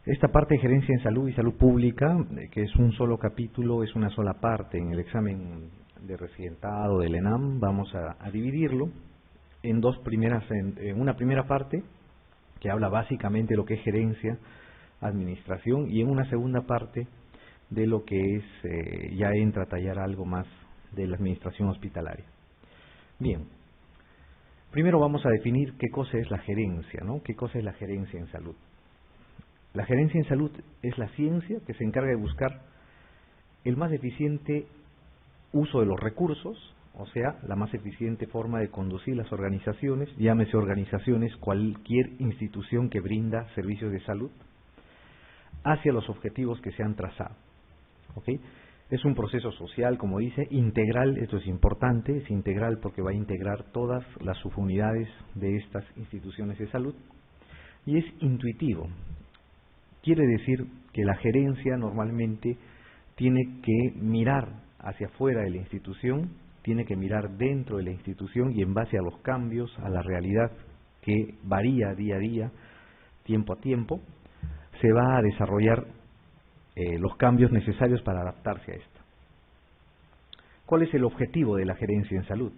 Esta parte de gerencia en salud y salud pública, que es un solo capítulo, es una sola parte en el examen de residentado del ENAM, vamos a dividirlo en en una primera parte que habla básicamente de lo que es gerencia, administración, y en una segunda parte de lo que es, ya entra a tallar algo más de la administración hospitalaria. Bien, primero vamos a definir qué cosa es la gerencia, ¿no? ¿Qué cosa es la gerencia en salud? La gerencia en salud es la ciencia que se encarga de buscar el más eficiente uso de los recursos, o sea, la más eficiente forma de conducir las organizaciones, llámese organizaciones, cualquier institución que brinda servicios de salud, hacia los objetivos que se han trazado. ¿Ok? Es un proceso social, como dice, integral. Esto es importante, es integral porque va a integrar todas las subunidades de estas instituciones de salud, y es intuitivo. Quiere decir que la gerencia normalmente tiene que mirar hacia afuera de la institución, tiene que mirar dentro de la institución, y en base a los cambios, a la realidad que varía día a día, tiempo a tiempo, se va a desarrollar los cambios necesarios para adaptarse a esto. ¿Cuál es el objetivo de la gerencia en salud?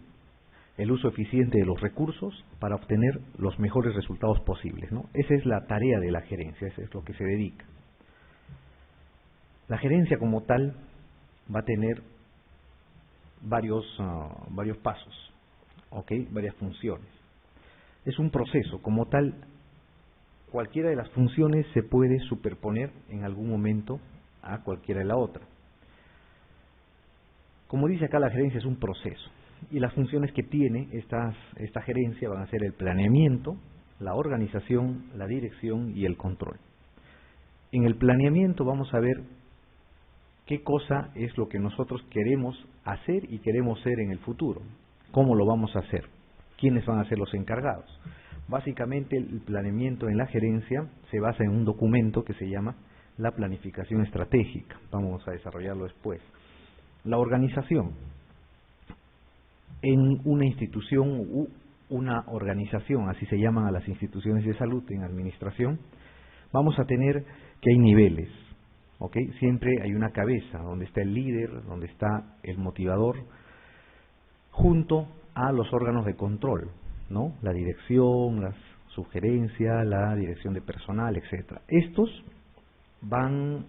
El uso eficiente de los recursos para obtener los mejores resultados posibles, ¿no? Esa es la tarea de la gerencia, eso es lo que se dedica. La gerencia como tal va a tener varios pasos, ¿ok? Varias funciones. Es un proceso, como tal, cualquiera de las funciones se puede superponer en algún momento a cualquiera de la otra. Como dice acá, la gerencia es un proceso, y las funciones que tiene esta gerencia van a ser el planeamiento, la organización, la dirección y el control. En el planeamiento vamos a ver qué cosa es lo que nosotros queremos hacer y queremos ser en el futuro, cómo lo vamos a hacer, quiénes van a ser los encargados. Básicamente el planeamiento en la gerencia se basa en un documento que se llama la planificación estratégica. Vamos a desarrollarlo después. La organización. En una institución u una organización, así se llaman a las instituciones de salud en administración, vamos a tener que hay niveles, ¿ok? Siempre hay una cabeza, donde está el líder, donde está el motivador, junto a los órganos de control, ¿no? La dirección, la sugerencia, la dirección de personal, etcétera. Estos van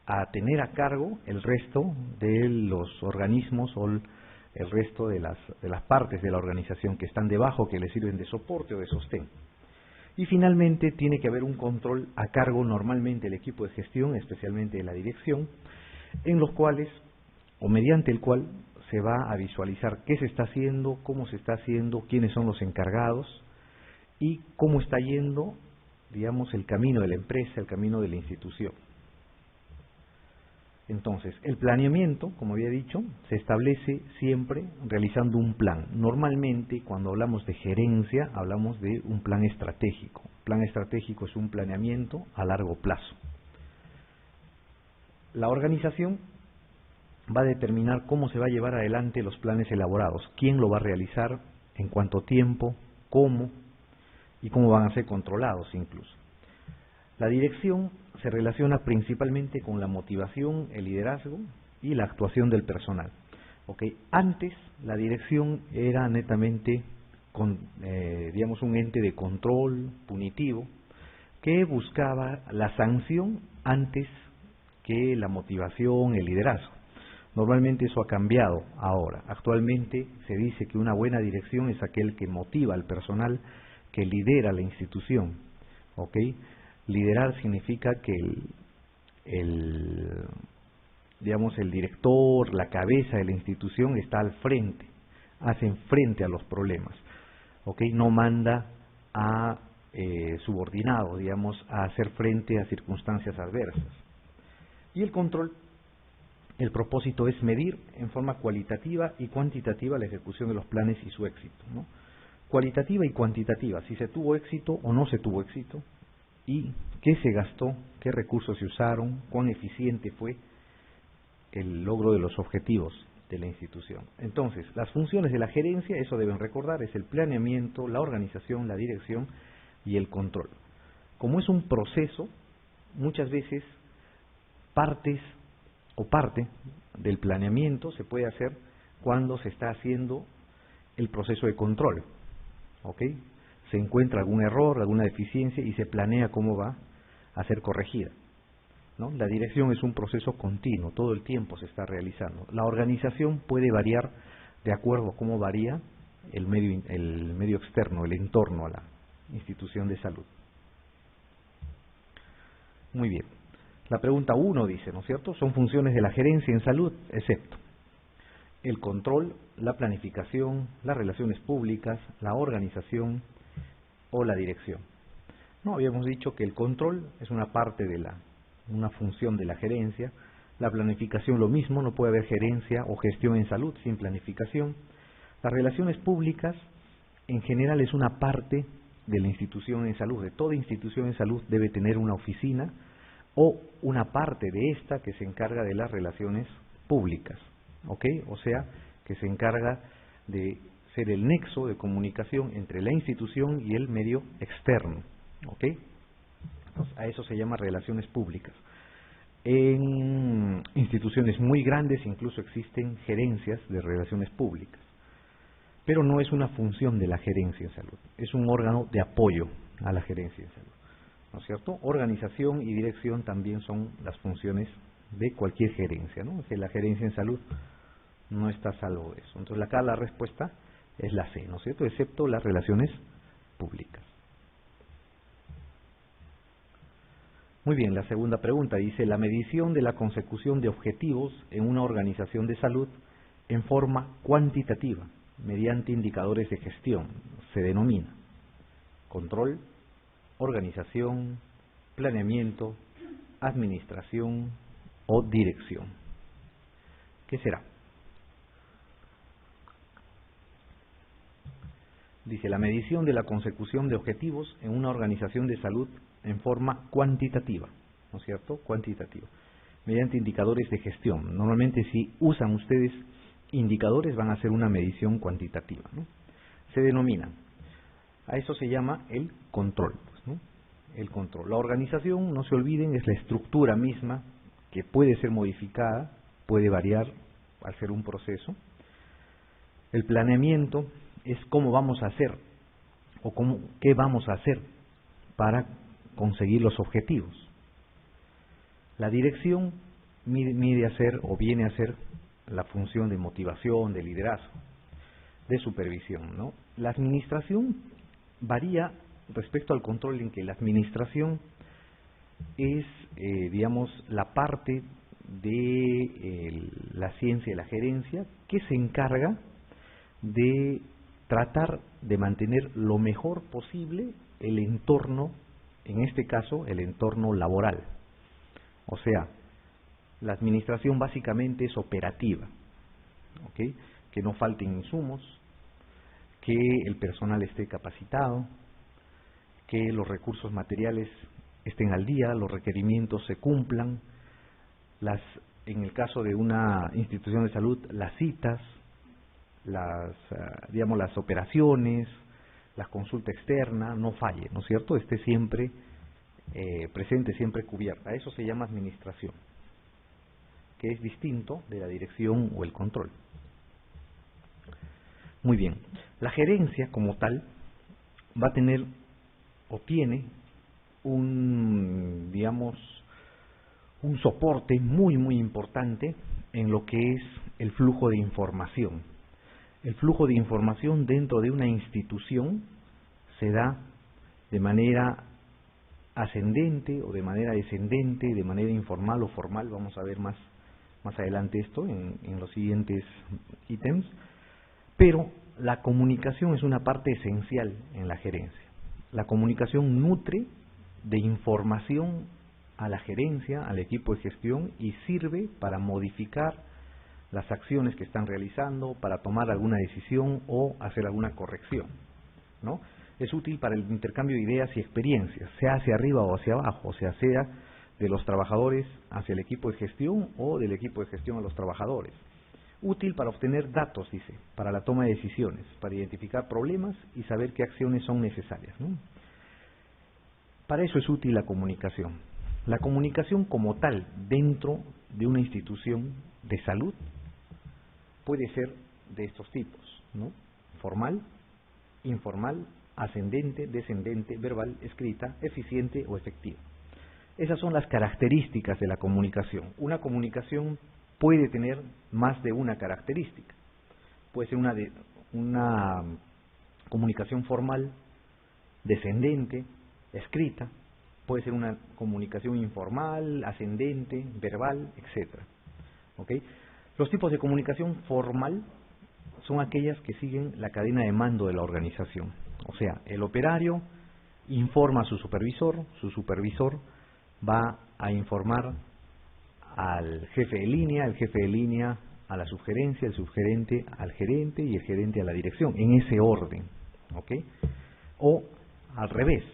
a tener a cargo el resto de los organismos o el resto de las partes de la organización que están debajo, que les sirven de soporte o de sostén. Y finalmente tiene que haber un control a cargo normalmente del equipo de gestión, especialmente de la dirección, en los cuales, o mediante el cual, se va a visualizar qué se está haciendo, cómo se está haciendo, quiénes son los encargados y cómo está yendo, digamos, el camino de la empresa, el camino de la institución. Entonces, el planeamiento, como había dicho, se establece siempre realizando un plan. Normalmente, cuando hablamos de gerencia, hablamos de un plan estratégico. Plan estratégico es un planeamiento a largo plazo. La organización va a determinar cómo se va a llevar adelante los planes elaborados, quién lo va a realizar, en cuánto tiempo, cómo y cómo van a ser controlados incluso. La dirección se relaciona principalmente con la motivación, el liderazgo y la actuación del personal. Antes la dirección era netamente digamos un ente de control punitivo que buscaba la sanción antes que la motivación, el liderazgo. Normalmente eso ha cambiado ahora. Actualmente se dice que una buena dirección es aquel que motiva al personal, que lidera la institución. Liderar significa que digamos, el director, la cabeza de la institución está al frente, hacen frente a los problemas, no manda a subordinados, digamos, a hacer frente a circunstancias adversas. Y el control, el propósito es medir en forma cualitativa y cuantitativa la ejecución de los planes y su éxito, ¿no? Cualitativa y cuantitativa, si se tuvo éxito o no se tuvo éxito, y qué se gastó, qué recursos se usaron, cuán eficiente fue el logro de los objetivos de la institución. Entonces, las funciones de la gerencia, eso deben recordar, es el planeamiento, la organización, la dirección y el control. Como es un proceso, muchas veces parte del planeamiento se puede hacer cuando se está haciendo el proceso de control, ¿ok? Se encuentra algún error, alguna deficiencia y se planea cómo va a ser corregida, ¿no? La dirección es un proceso continuo, todo el tiempo se está realizando. La organización puede variar de acuerdo a cómo varía el medio externo, el entorno a la institución de salud. Muy bien. La pregunta 1 dice, ¿no es cierto? Son funciones de la gerencia en salud, excepto el control, la planificación, las relaciones públicas, la organización o la dirección. No, habíamos dicho que el control es una parte de una función de la gerencia, la planificación lo mismo, no puede haber gerencia o gestión en salud sin planificación. Las relaciones públicas en general es una parte de la institución en salud, de toda institución en salud debe tener una oficina o una parte de esta que se encarga de las relaciones públicas, ¿ok? O sea, que se encarga de ser el nexo de comunicación entre la institución y el medio externo, ¿ok? Entonces, a eso se llama relaciones públicas. En instituciones muy grandes incluso existen gerencias de relaciones públicas, pero no es una función de la gerencia en salud, es un órgano de apoyo a la gerencia en salud, ¿no es cierto? Organización y dirección también son las funciones de cualquier gerencia, ¿no? Que la gerencia en salud no está a salvo de eso. Entonces acá la respuesta es la C, ¿no es cierto? Excepto las relaciones públicas. Muy bien, la segunda pregunta dice, la medición de la consecución de objetivos en una organización de salud en forma cuantitativa, mediante indicadores de gestión, se denomina control, organización, planeamiento, administración o dirección. ¿Qué será? Dice, la medición de la consecución de objetivos en una organización de salud en forma cuantitativa, ¿no es cierto? Cuantitativa, mediante indicadores de gestión. Normalmente si usan ustedes indicadores van a hacer una medición cuantitativa, ¿no? Se denomina, a eso se llama el control, pues, ¿no? El control. La organización, no se olviden, es la estructura misma que puede ser modificada, puede variar al ser un proceso. El planeamiento es cómo vamos a hacer o qué vamos a hacer para conseguir los objetivos. La dirección viene a ser la función de motivación, de liderazgo, de supervisión, ¿no? La administración varía respecto al control en que la administración es, digamos, la parte de la ciencia y la gerencia que se encarga de tratar de mantener lo mejor posible el entorno, en este caso el entorno laboral. O sea, la administración básicamente es operativa, ¿ok? Que no falten insumos, que el personal esté capacitado, que los recursos materiales estén al día, los requerimientos se cumplan, en el caso de una institución de salud, las citas, las operaciones, la consulta externa, no falle, ¿no es cierto? Esté siempre presente, siempre cubierta. Eso se llama administración, que es distinto de la dirección o el control. Muy bien, la gerencia como tal va a tener o tiene un soporte muy muy importante en lo que es el flujo de información. El flujo de información dentro de una institución se da de manera ascendente o de manera descendente, de manera informal o formal. Vamos a ver más adelante esto en los siguientes ítems. Pero la comunicación es una parte esencial en la gerencia. La comunicación nutre de información a la gerencia, al equipo de gestión, y sirve para modificar las acciones que están realizando, para tomar alguna decisión o hacer alguna corrección, ¿no? Es útil para el intercambio de ideas y experiencias, sea hacia arriba o hacia abajo, o sea de los trabajadores hacia el equipo de gestión o del equipo de gestión a los trabajadores. Útil para obtener datos, dice, para la toma de decisiones, para identificar problemas y saber qué acciones son necesarias, ¿no? Para eso es útil la comunicación. La comunicación como tal dentro de una institución de salud puede ser de estos tipos, ¿no? Formal, informal, ascendente, descendente, verbal, escrita, eficiente o efectiva. Esas son las características de la comunicación. Una comunicación puede tener más de una característica. Puede ser una comunicación formal, descendente, escrita. Puede ser una comunicación informal, ascendente, verbal, etc. ¿Ok? Los tipos de comunicación formal son aquellas que siguen la cadena de mando de la organización. O sea, el operario informa a su supervisor va a informar al jefe de línea, el jefe de línea a la subgerencia, el subgerente al gerente y el gerente a la dirección, en ese orden, ¿ok? O al revés,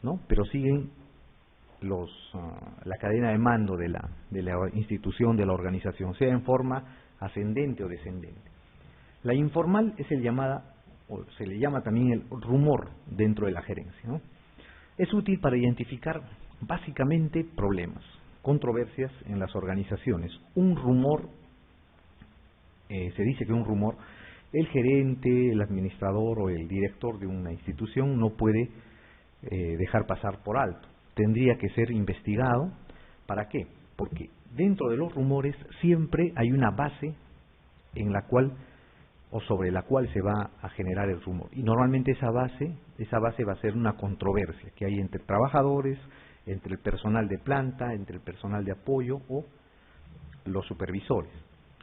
¿no? Pero siguen la cadena de mando de la institución, de la organización, sea en forma ascendente o descendente. La informal es o se le llama también el rumor dentro de la gerencia, ¿no? Es útil para identificar básicamente problemas, controversias en las organizaciones. Un rumor, se dice que un rumor, el gerente, el administrador o el director de una institución no puede dejar pasar por alto. Tendría que ser investigado. ¿Para qué? Porque dentro de los rumores siempre hay una base en la cual o sobre la cual se va a generar el rumor. Y normalmente esa base va a ser una controversia que hay entre trabajadores, entre el personal de planta, entre el personal de apoyo o los supervisores.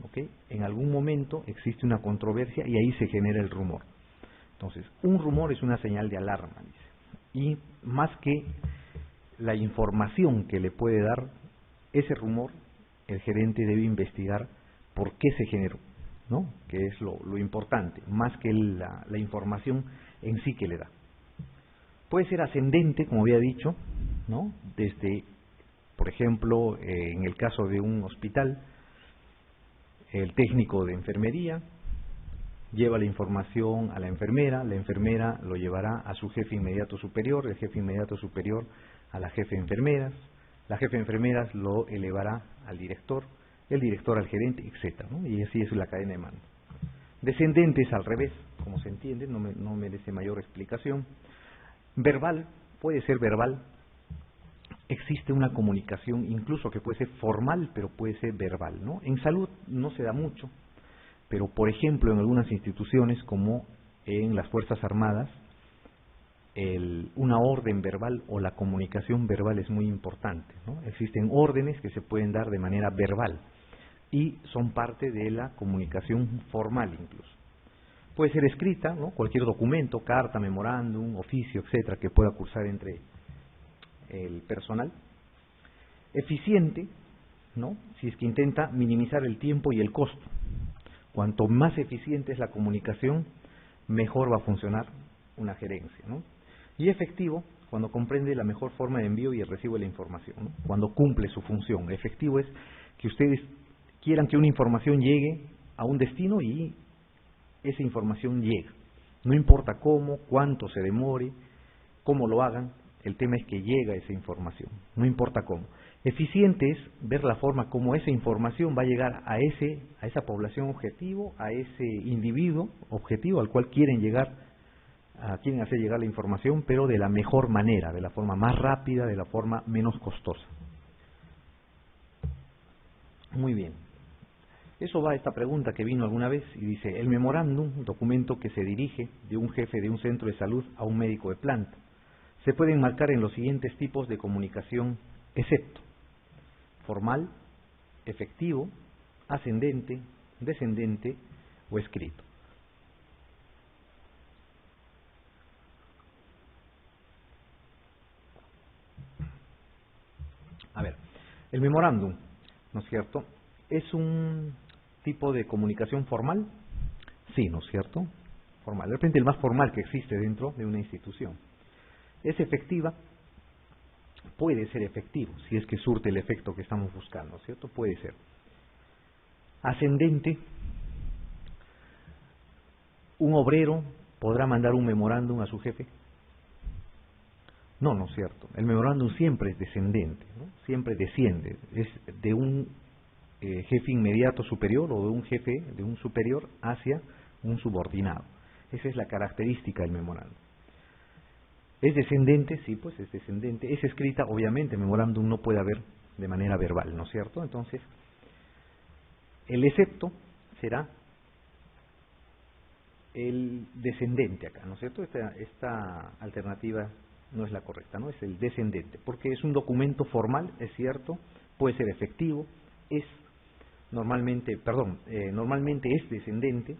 ¿Okay? En algún momento existe una controversia y ahí se genera el rumor. Entonces, un rumor es una señal de alarma, dice. Y más que la información que le puede dar ese rumor, el gerente debe investigar por qué se generó, ¿no? Que es lo importante, más que la información en sí que le da. Puede ser ascendente, como había dicho, ¿no? Desde, por ejemplo, en el caso de un hospital, el técnico de enfermería lleva la información a la enfermera lo llevará a su jefe inmediato superior, el jefe inmediato superior a la jefe de enfermeras, la jefe de enfermeras lo elevará al director, el director al gerente, etcétera, ¿no? Y así es la cadena de mando. Descendente es al revés, como se entiende, no merece mayor explicación. Verbal, puede ser verbal. Existe una comunicación incluso que puede ser formal, pero puede ser verbal, ¿no? En salud no se da mucho, pero por ejemplo en algunas instituciones como en las Fuerzas Armadas, una orden verbal o la comunicación verbal es muy importante, ¿no? Existen órdenes que se pueden dar de manera verbal y son parte de la comunicación formal incluso. Puede ser escrita, ¿no? Cualquier documento, carta, memorándum, oficio, etcétera, que pueda cursar entre el personal. Eficiente, ¿no? Si es que intenta minimizar el tiempo y el costo. Cuanto más eficiente es la comunicación, mejor va a funcionar una gerencia, ¿no? Y efectivo, cuando comprende la mejor forma de envío y el recibo de la información, ¿no? Cuando cumple su función. Efectivo es que ustedes quieran que una información llegue a un destino y esa información llega. No importa cómo, cuánto se demore, cómo lo hagan, el tema es que llega esa información, no importa cómo. Eficiente es ver la forma como esa información va a llegar a esa población objetivo, a ese individuo objetivo al cual quieren hacer llegar la información, pero de la mejor manera, de la forma más rápida, de la forma menos costosa. Muy bien. Eso va a esta pregunta que vino alguna vez y dice, el memorándum, un documento que se dirige de un jefe de un centro de salud a un médico de planta, se pueden marcar en los siguientes tipos de comunicación, excepto formal, efectivo, ascendente, descendente o escrito. A ver, el memorándum, ¿no es cierto?, es un tipo de comunicación formal, sí, ¿no es cierto?, formal, de repente el más formal que existe dentro de una institución. Es efectiva, puede ser efectivo, si es que surte el efecto que estamos buscando, ¿cierto? Puede ser. Ascendente, un obrero podrá mandar un memorándum a su jefe. No, no es cierto. El memorándum siempre es descendente, ¿no? Siempre desciende. Es de un jefe inmediato superior o de un jefe de un superior hacia un subordinado. Esa es la característica del memorándum. ¿Es descendente? Sí, pues es descendente. Es escrita, obviamente, memorándum no puede haber de manera verbal, ¿no es cierto? Entonces, el excepto será el descendente acá, ¿no es cierto? Esta alternativa no es la correcta, ¿no? Es el descendente, porque es un documento formal, es cierto, puede ser efectivo, es normalmente es descendente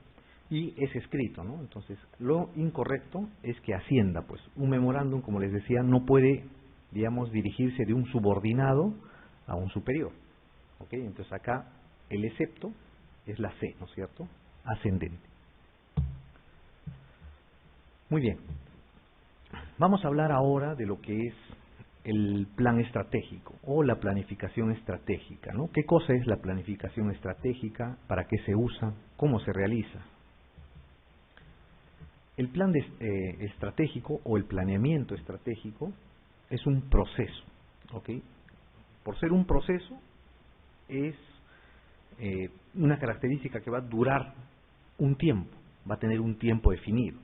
y es escrito, ¿no? Entonces, lo incorrecto es que ascienda, pues. Un memorándum, como les decía, no puede, digamos, dirigirse de un subordinado a un superior, ¿ok? Entonces, acá el excepto es la C, ¿no es cierto? Ascendente. Muy bien. Vamos a hablar ahora de lo que es el plan estratégico o la planificación estratégica, ¿no? ¿Qué cosa es la planificación estratégica? ¿Para qué se usa? ¿Cómo se realiza? El plan estratégico o el planeamiento estratégico es un proceso, ¿ok? Por ser un proceso es una característica que va a durar un tiempo, va a tener un tiempo definido.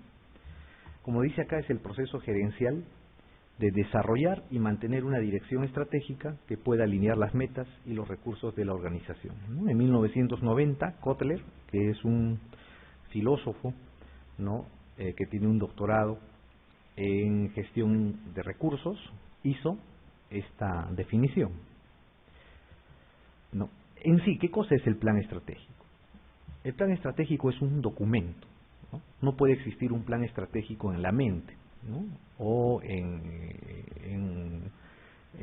Como dice acá, es el proceso gerencial de desarrollar y mantener una dirección estratégica que pueda alinear las metas y los recursos de la organización, ¿no? En 1990, Kotler, que es un filósofo, ¿no? Que tiene un doctorado en gestión de recursos, hizo esta definición, ¿no? En sí, ¿qué cosa es el plan estratégico? El plan estratégico es un documento, ¿no? No puede existir un plan estratégico en la mente, ¿no? O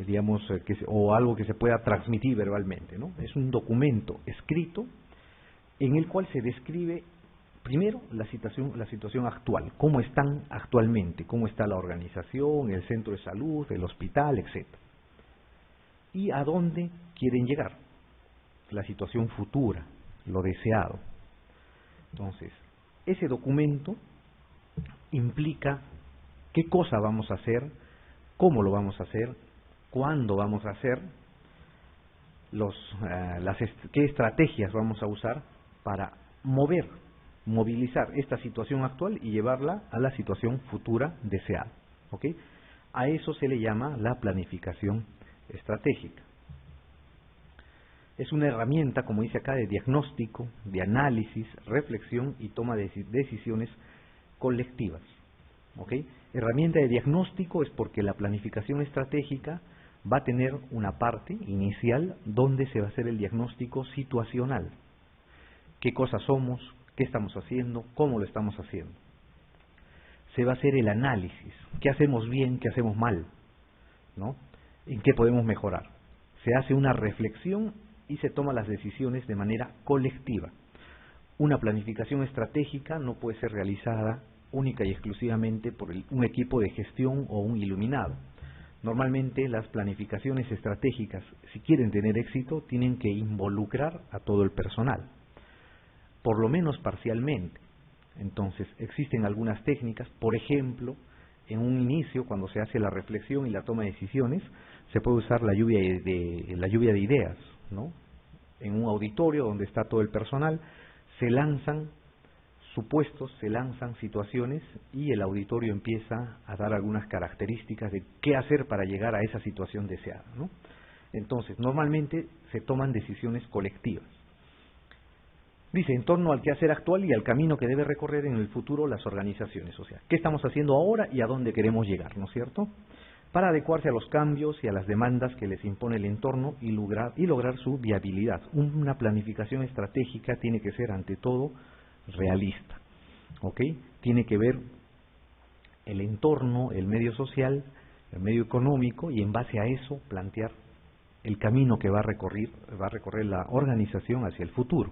digamos, o algo que se pueda transmitir verbalmente, ¿no? Es un documento escrito en el cual se describe primero la situación actual, cómo están actualmente, cómo está la organización, el centro de salud, el hospital, etcétera, y a dónde quieren llegar, la situación futura, lo deseado. Entonces, ese documento implica qué cosa vamos a hacer, cómo lo vamos a hacer, cuándo vamos a hacer, qué estrategias vamos a usar para movilizar esta situación actual y llevarla a la situación futura deseada, ¿ok? A eso se le llama la planificación estratégica. Es una herramienta, como dice acá, de diagnóstico, de análisis, reflexión y toma de decisiones colectivas, ¿ok? Herramienta de diagnóstico es porque la planificación estratégica va a tener una parte inicial donde se va a hacer el diagnóstico situacional. ¿Qué cosas somos? ¿Qué estamos haciendo? ¿Cómo lo estamos haciendo? Se va a hacer el análisis. ¿Qué hacemos bien? ¿Qué hacemos mal? ¿No? ¿En qué podemos mejorar? Se hace una reflexión y se toman las decisiones de manera colectiva. Una planificación estratégica no puede ser realizada única y exclusivamente por un equipo de gestión o un iluminado. Normalmente las planificaciones estratégicas, si quieren tener éxito, tienen que involucrar a todo el personal, por lo menos parcialmente. Entonces, existen algunas técnicas, por ejemplo, en un inicio, cuando se hace la reflexión y la toma de decisiones, se puede usar la lluvia de ideas, ¿no? En un auditorio donde está todo el personal, se lanzan supuestos, se lanzan situaciones y el auditorio empieza a dar algunas características de qué hacer para llegar a esa situación deseada, ¿no? Entonces, normalmente se toman decisiones colectivas. Dice, en torno al quehacer actual y al camino que debe recorrer en el futuro las organizaciones. O sea, ¿qué estamos haciendo ahora y a dónde queremos llegar, ¿no es cierto? Para adecuarse a los cambios y a las demandas que les impone el entorno y lograr su viabilidad. Una planificación estratégica tiene que ser, ante todo, realista, ¿ok? Tiene que ver el entorno, el medio social, el medio económico, y en base a eso plantear el camino que va a recorrer la organización hacia el futuro.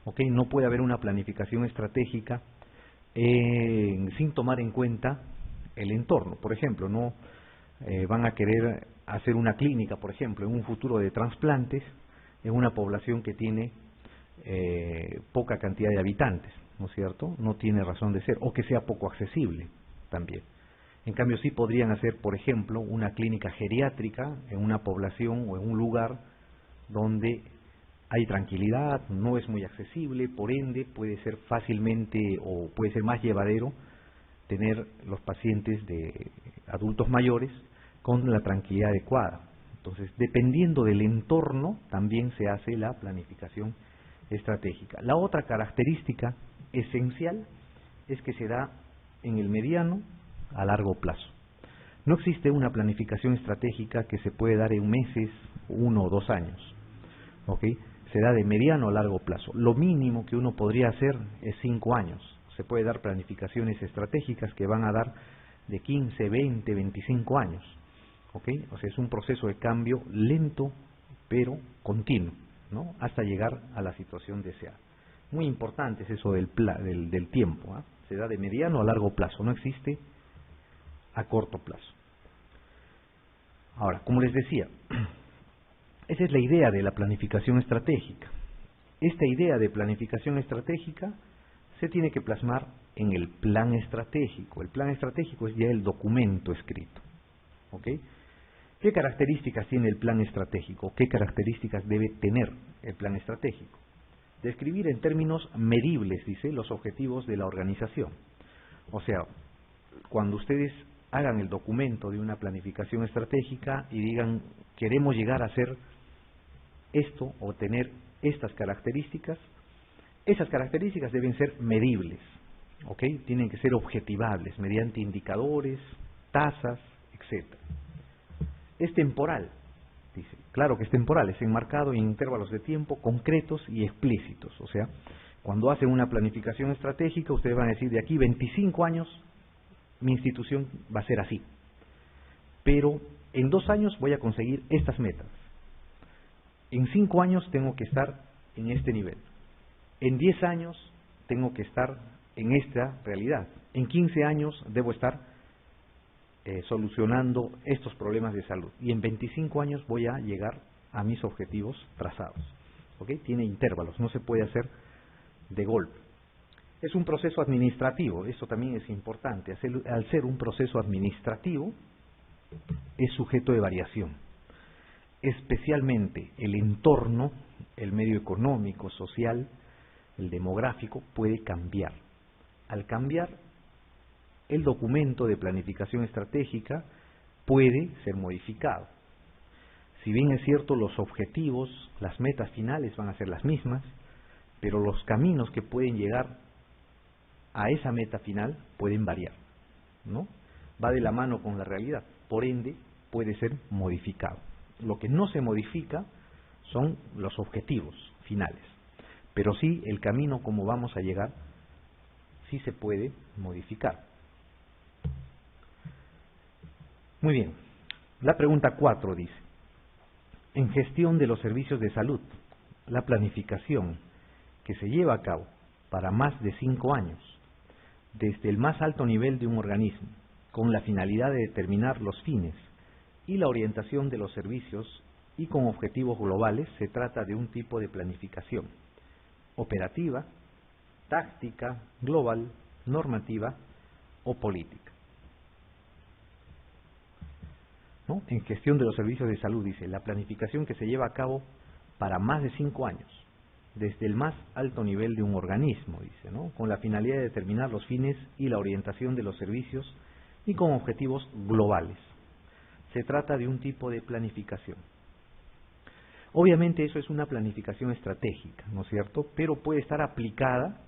¿Ok? No puede haber una planificación estratégica sin tomar en cuenta el entorno. Por ejemplo, no van a querer hacer una clínica, por ejemplo, en un futuro de trasplantes en una población que tiene poca cantidad de habitantes, ¿no es cierto? No tiene razón de ser, o que sea poco accesible también. En cambio, sí podrían hacer, por ejemplo, una clínica geriátrica en una población o en un lugar donde hay tranquilidad, no es muy accesible, por ende puede ser fácilmente o puede ser más llevadero tener los pacientes de adultos mayores con la tranquilidad adecuada. Entonces, dependiendo del entorno, también se hace la planificación estratégica. La otra característica esencial es que se da en el mediano a largo plazo. No existe una planificación estratégica que se puede dar en meses, 1 o 2 años. ¿Ok? Se da de mediano a largo plazo. Lo mínimo que uno podría hacer es 5 años. Se puede dar planificaciones estratégicas que van a dar de 15, 20, 25 años. ¿Ok? O sea, es un proceso de cambio lento, pero continuo, ¿no? Hasta llegar a la situación deseada. Muy importante es eso del tiempo, ¿eh? Se da de mediano a largo plazo, no existe a corto plazo. Ahora, como les decía, esa es la idea de la planificación estratégica. Esta idea de planificación estratégica se tiene que plasmar en el plan estratégico. El plan estratégico es ya el documento escrito. ¿Ok? ¿Qué características tiene el plan estratégico? ¿Qué características debe tener el plan estratégico? Describir en términos medibles, dice, los objetivos de la organización. O sea, cuando ustedes hagan el documento de una planificación estratégica y digan, queremos llegar a hacer esto o tener estas características, esas características deben ser medibles, ¿ok? Tienen que ser objetivables mediante indicadores, tasas, etc. Es temporal, dice. Claro que es temporal, es enmarcado en intervalos de tiempo concretos y explícitos. O sea, cuando hacen una planificación estratégica, ustedes van a decir, de aquí 25 años, mi institución va a ser así. Pero en 2 años voy a conseguir estas metas. En 5 años tengo que estar en este nivel. En 10 años tengo que estar en esta realidad. En 15 años debo estar solucionando estos problemas de salud. Y en 25 años voy a llegar a mis objetivos trazados. ¿Ok? Tiene intervalos, no se puede hacer de golpe. Es un proceso administrativo, eso también es importante. Al ser un proceso administrativo, es sujeto de variación. Especialmente el entorno, el medio económico, social, el demográfico, puede cambiar. Al cambiar, el documento de planificación estratégica puede ser modificado. Si bien es cierto, los objetivos, las metas finales van a ser las mismas, pero los caminos que pueden llegar a esa meta final pueden variar, ¿no? Va de la mano con la realidad, por ende puede ser modificado. Lo que no se modifica son los objetivos finales, pero sí el camino como vamos a llegar sí se puede modificar. Muy bien, la pregunta 4 dice, en gestión de los servicios de salud, la planificación que se lleva a cabo para más de 5 años, desde el más alto nivel de un organismo, con la finalidad de determinar los fines y la orientación de los servicios y con objetivos globales, se trata de un tipo de planificación operativa, táctica, global, normativa o política. ¿No? En gestión de los servicios de salud, dice, la planificación que se lleva a cabo para más de 5 años, desde el más alto nivel de un organismo, dice, ¿no? Con la finalidad de determinar los fines y la orientación de los servicios y con objetivos globales. Se trata de un tipo de planificación. Obviamente eso es una planificación estratégica, ¿no es cierto? Pero puede estar aplicada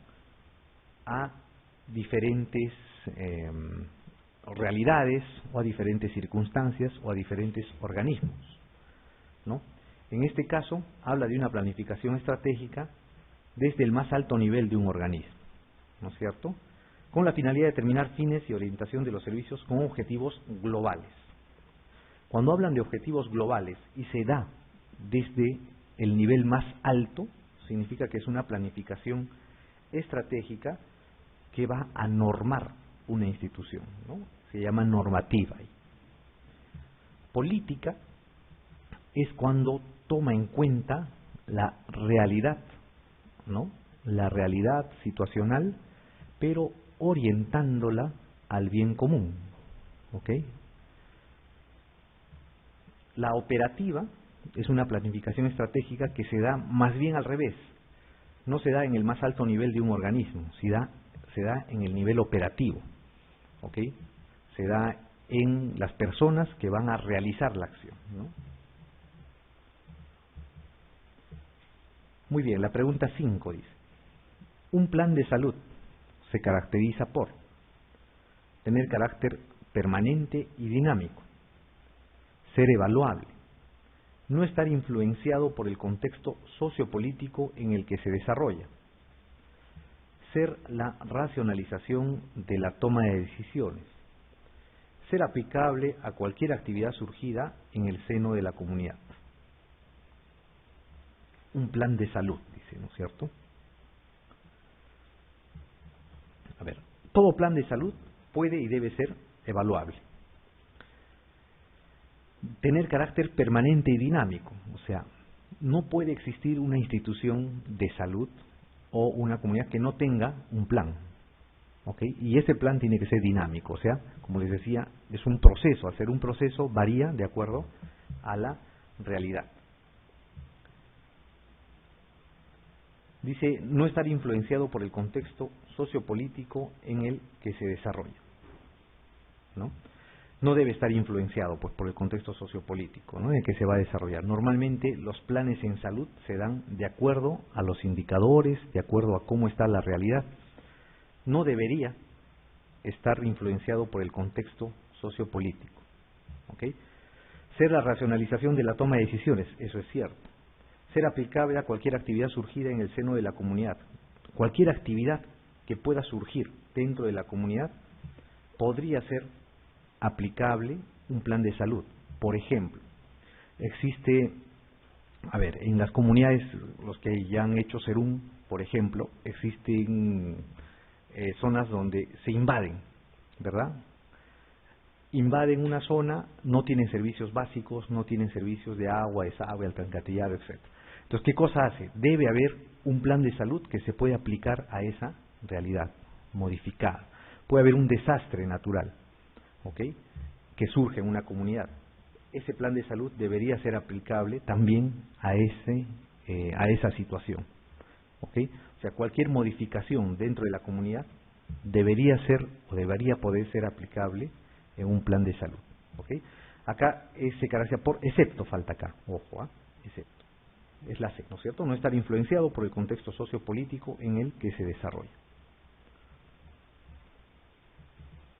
a diferentes realidades o a diferentes circunstancias o a diferentes organismos, ¿no? En este caso habla de una planificación estratégica desde el más alto nivel de un organismo, ¿no es cierto? Con la finalidad de determinar fines y orientación de los servicios con objetivos globales. Cuando hablan de objetivos globales y se da desde el nivel más alto, significa que es una planificación estratégica que va a normar una institución, ¿no? Se llama normativa. Política es cuando toma en cuenta la realidad, ¿no? La realidad situacional, pero orientándola al bien común, ¿Ok? La operativa es una planificación estratégica que se da más bien al revés. No se da en el más alto nivel de un organismo, se da en el nivel operativo. ¿Ok? Se da en las personas que van a realizar la acción, ¿no? Muy bien, la pregunta 5 dice: un plan de salud se caracteriza por tener carácter permanente y dinámico, ser evaluable, no estar influenciado por el contexto sociopolítico en el que se desarrolla, ser la racionalización de la toma de decisiones, ser aplicable a cualquier actividad surgida en el seno de la comunidad. Un plan de salud, dice, ¿no es cierto? A ver, todo plan de salud puede y debe ser evaluable. Tener carácter permanente y dinámico, o sea, no puede existir una institución de salud o una comunidad que no tenga un plan, ¿ok? Y ese plan tiene que ser dinámico, o sea, como les decía, es un proceso. Hacer un proceso varía de acuerdo a la realidad. Dice, no estar influenciado por el contexto sociopolítico en el que se desarrolla, ¿no? No debe estar influenciado pues por el contexto sociopolítico, ¿no?, en el que se va a desarrollar. Normalmente los planes en salud se dan de acuerdo a los indicadores, de acuerdo a cómo está la realidad. No debería estar influenciado por el contexto sociopolítico, ¿ok? Ser la racionalización de la toma de decisiones, eso es cierto. Ser aplicable a cualquier actividad surgida en el seno de la comunidad. Cualquier actividad que pueda surgir dentro de la comunidad podría ser aplicable un plan de salud. Por ejemplo, existe, en las comunidades, los que ya han hecho Serum, por ejemplo, existen zonas donde se invaden, ¿verdad? Invaden una zona, no tienen servicios básicos, no tienen servicios de agua, desagüe, alcantarillado, etc. Entonces, ¿qué cosa hace? Debe haber un plan de salud que se pueda aplicar a esa realidad modificada. Puede haber un desastre natural, ¿ok?, que surge en una comunidad. Ese plan de salud debería ser aplicable también a esa situación, ¿ok? O sea, cualquier modificación dentro de la comunidad debería poder ser aplicable en un plan de salud, ¿ok? Acá se caracteriza por excepto, falta acá, ojo, excepto. Es la C, ¿no es cierto? No estar influenciado por el contexto sociopolítico en el que se desarrolla.